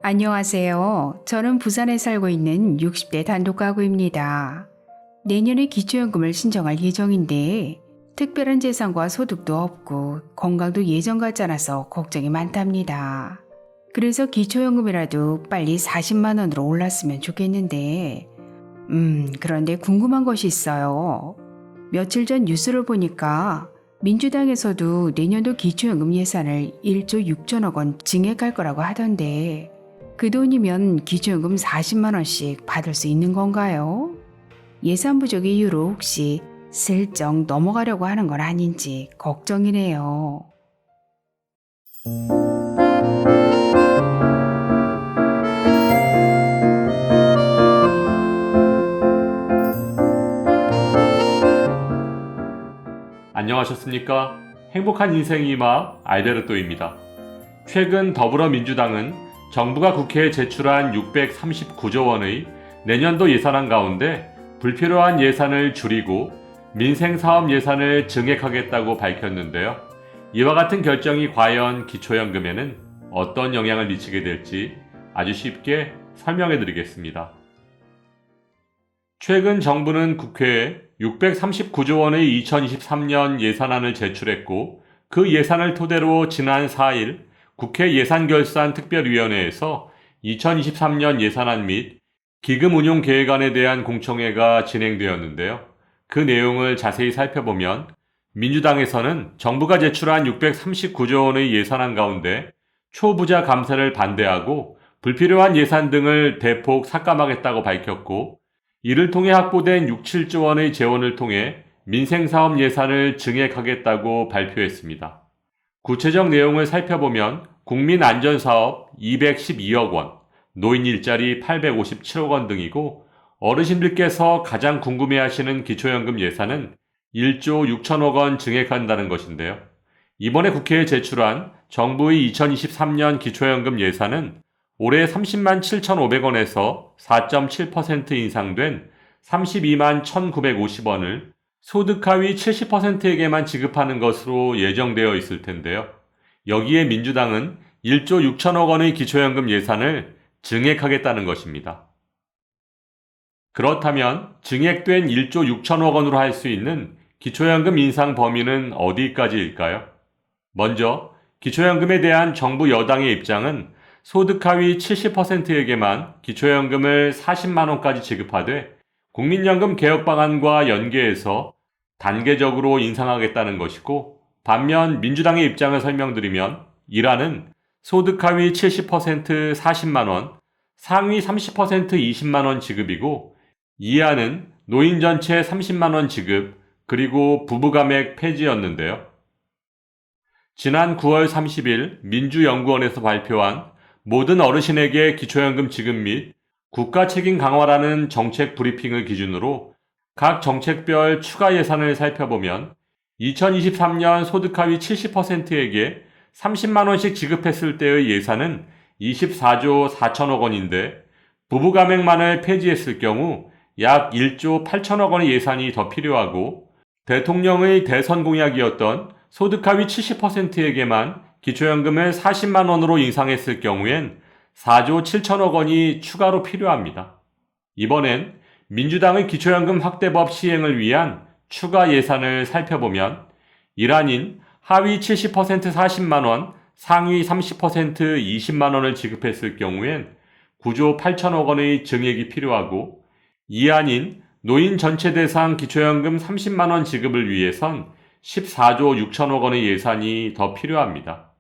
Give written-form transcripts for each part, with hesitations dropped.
안녕하세요. 저는 부산에 살고 있는 60대 단독 가구입니다. 내년에 기초연금을 신청할 예정인데 특별한 재산과 소득도 없고 건강도 예전 같지 않아서 걱정이 많답니다. 그래서 기초연금이라도 빨리 40만 원으로 올랐으면 좋겠는데 그런데 궁금한 것이 있어요. 며칠 전 뉴스를 보니까 민주당에서도 내년도 기초연금 예산을 1조 6천억 원 증액할 거라고 하던데 그 돈이면 기초연금 40만 원씩 받을 수 있는 건가요? 예산 부족의 이유로 혹시 슬쩍 넘어가려고 하는 건 아닌지 걱정이네요. 안녕하셨습니까? 행복한 인생의 음악 알베르토입니다. 최근 더불어민주당은 정부가 국회에 제출한 639조 원의 내년도 예산안 가운데 불필요한 예산을 줄이고 민생사업 예산을 증액하겠다고 밝혔는데요. 이와 같은 결정이 과연 기초연금에는 어떤 영향을 미치게 될지 아주 쉽게 설명해 드리겠습니다. 최근 정부는 국회에 639조 원의 2023년 예산안을 제출했고 그 예산을 토대로 지난 4일 국회 예산결산특별위원회에서 2023년 예산안 및 기금운용계획안에 대한 공청회가 진행되었는데요. 그 내용을 자세히 살펴보면 민주당에서는 정부가 제출한 639조 원의 예산안 가운데 초부자 감세를 반대하고 불필요한 예산 등을 대폭 삭감하겠다고 밝혔고 이를 통해 확보된 6, 7조 원의 재원을 통해 민생사업 예산을 증액하겠다고 발표했습니다. 구체적 내용을 살펴보면 국민안전사업 212억 원, 노인 일자리 857억 원 등이고 어르신들께서 가장 궁금해하시는 기초연금 예산은 1조 6천억 원 증액한다는 것인데요. 이번에 국회에 제출한 정부의 2023년 기초연금 예산은 올해 30만 7,500원에서 4.7% 인상된 32만 1,950원을 소득 하위 70%에게만 지급하는 것으로 예정되어 있을 텐데요. 여기에 민주당은 1조 6천억 원의 기초연금 예산을 증액하겠다는 것입니다. 그렇다면 증액된 1조 6천억 원으로 할 수 있는 기초연금 인상 범위는 어디까지일까요? 먼저 기초연금에 대한 정부 여당의 입장은 소득 하위 70%에게만 기초연금을 40만 원까지 지급하되 국민연금 개혁 방안과 연계해서 단계적으로 인상하겠다는 것이고 반면 민주당의 입장을 설명드리면 1안은 소득 하위 70% 40만 원, 상위 30% 20만 원 지급이고 2안은 노인 전체 30만 원 지급 그리고 부부감액 폐지였는데요. 지난 9월 30일 민주연구원에서 발표한 모든 어르신에게 기초연금 지급 및 국가 책임 강화라는 정책 브리핑을 기준으로 각 정책별 추가 예산을 살펴보면 2023년 소득 하위 70%에게 30만 원씩 지급했을 때의 예산은 24조 4천억 원인데 부부 감액만을 폐지했을 경우 약 1조 8천억 원의 예산이 더 필요하고 대통령의 대선 공약이었던 소득 하위 70%에게만 기초연금을 40만 원으로 인상했을 경우엔 4조 7천억 원이 추가로 필요합니다. 이번엔 민주당의 기초연금 확대법 시행을 위한 추가 예산을 살펴보면 1안인 하위 70% 40만 원, 상위 30% 20만 원을 지급했을 경우엔 9조 8천억 원의 증액이 필요하고 2안인 노인 전체 대상 기초연금 30만 원 지급을 위해선 14조 6천억 원의 예산이 더 필요합니다.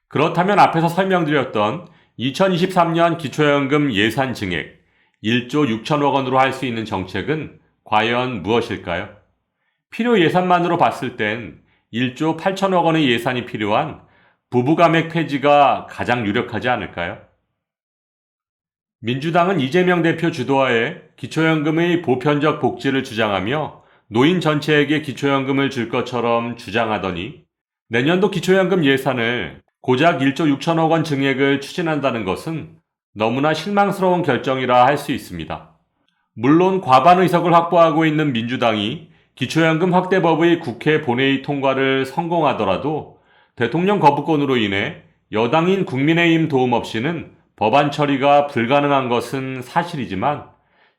그렇다면 앞에서 설명드렸던 2023년 기초연금 예산 증액 1조 6천억 원으로 할 수 있는 정책은 과연 무엇일까요? 필요 예산만으로 봤을 땐 1조 8천억 원의 예산이 필요한 부부감액 폐지가 가장 유력하지 않을까요? 민주당은 이재명 대표 주도하에 기초연금의 보편적 복지를 주장하며 노인 전체에게 기초연금을 줄 것처럼 주장하더니 내년도 기초연금 예산을 고작 1조 6천억 원 증액을 추진한다는 것은 너무나 실망스러운 결정이라 할 수 있습니다. 물론 과반 의석을 확보하고 있는 민주당이 기초연금 확대법의 국회 본회의 통과를 성공하더라도 대통령 거부권으로 인해 여당인 국민의힘 도움 없이는 법안 처리가 불가능한 것은 사실이지만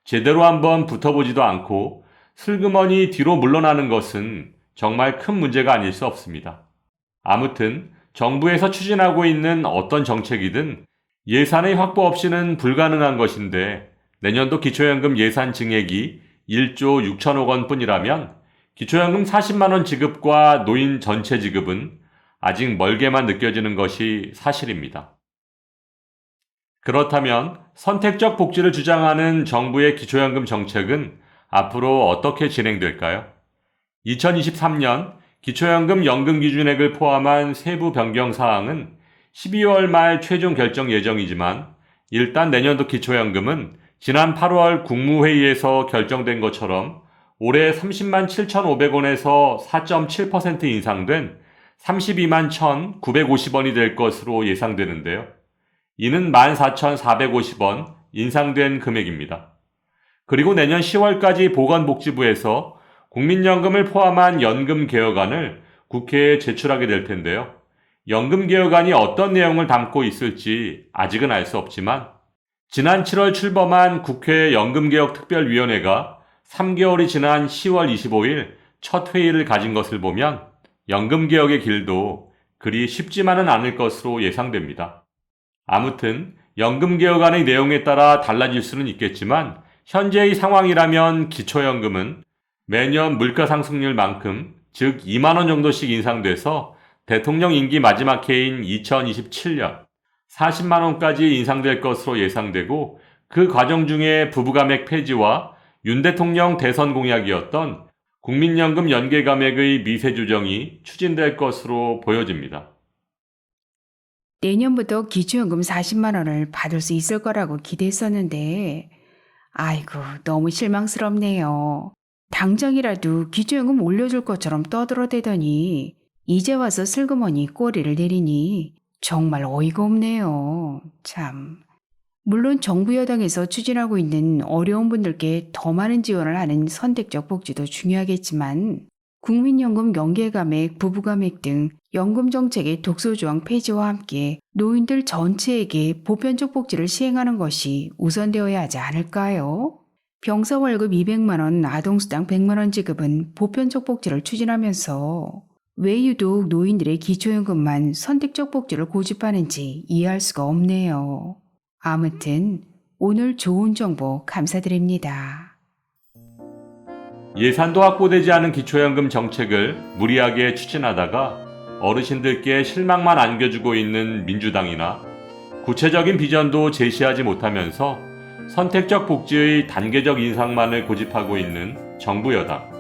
제대로 한번 붙어보지도 않고 슬그머니 뒤로 물러나는 것은 정말 큰 문제가 아닐 수 없습니다. 아무튼 정부에서 추진하고 있는 어떤 정책이든 예산의 확보 없이는 불가능한 것인데 내년도 기초연금 예산 증액이 1조 6천억 원 뿐이라면 기초연금 40만 원 지급과 노인 전체 지급은 아직 멀게만 느껴지는 것이 사실입니다. 그렇다면 선택적 복지를 주장하는 정부의 기초연금 정책은 앞으로 어떻게 진행될까요? 2023년 기초연금 연금 기준액을 포함한 세부 변경 사항은 12월 말 최종 결정 예정이지만 일단 내년도 기초연금은 지난 8월 국무회의에서 결정된 것처럼 올해 30만 7,500원에서 4.7% 인상된 32만 1,950원이 될 것으로 예상되는데요. 이는 14,450원 인상된 금액입니다. 그리고 내년 10월까지 보건복지부에서 국민연금을 포함한 연금 개혁안을 국회에 제출하게 될 텐데요. 연금 개혁안이 어떤 내용을 담고 있을지 아직은 알 수 없지만 지난 7월 출범한 국회 연금개혁특별위원회가 3개월이 지난 10월 25일 첫 회의를 가진 것을 보면 연금개혁의 길도 그리 쉽지만은 않을 것으로 예상됩니다. 아무튼 연금개혁안의 내용에 따라 달라질 수는 있겠지만 현재의 상황이라면 기초연금은 매년 물가상승률만큼 즉 2만 원 정도씩 인상돼서 대통령 임기 마지막 해인 2027년 40만 원까지 인상될 것으로 예상되고 그 과정 중에 부부감액 폐지와 윤 대통령 대선 공약이었던 국민연금 연계감액의 미세 조정이 추진될 것으로 보여집니다. 내년부터 기초연금 40만 원을 받을 수 있을 거라고 기대했었는데 아이고 너무 실망스럽네요. 당장이라도 기초연금 올려줄 것처럼 떠들어대더니 이제 와서 슬그머니 꼬리를 내리니 정말 어이가 없네요. 참. 물론 정부 여당에서 추진하고 있는 어려운 분들께 더 많은 지원을 하는 선택적 복지도 중요하겠지만 국민연금 연계감액, 부부감액 등 연금 정책의 독소조항 폐지와 함께 노인들 전체에게 보편적 복지를 시행하는 것이 우선되어야 하지 않을까요? 병사 월급 200만 원, 아동수당 100만 원 지급은 보편적 복지를 추진하면서 왜 유독 노인들의 기초연금만 선택적 복지를 고집하는지 이해할 수가 없네요. 아무튼 오늘 좋은 정보 감사드립니다. 예산도 확보되지 않은 기초연금 정책을 무리하게 추진하다가 어르신들께 실망만 안겨주고 있는 민주당이나 구체적인 비전도 제시하지 못하면서 선택적 복지의 단계적 인상만을 고집하고 있는 정부 여당.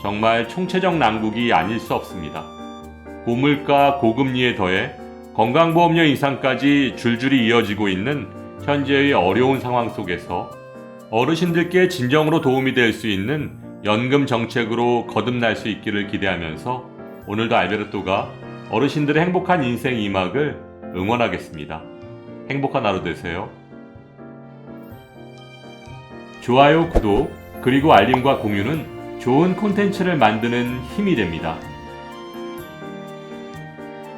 정말 총체적 난국이 아닐 수 없습니다. 고물가, 고금리에 더해 건강보험료 인상까지 줄줄이 이어지고 있는 현재의 어려운 상황 속에서 어르신들께 진정으로 도움이 될 수 있는 연금 정책으로 거듭날 수 있기를 기대하면서 오늘도 알베르토가 어르신들의 행복한 인생 2막을 응원하겠습니다. 행복한 하루 되세요. 좋아요, 구독, 그리고 알림과 공유는 좋은 콘텐츠를 만드는 힘이 됩니다.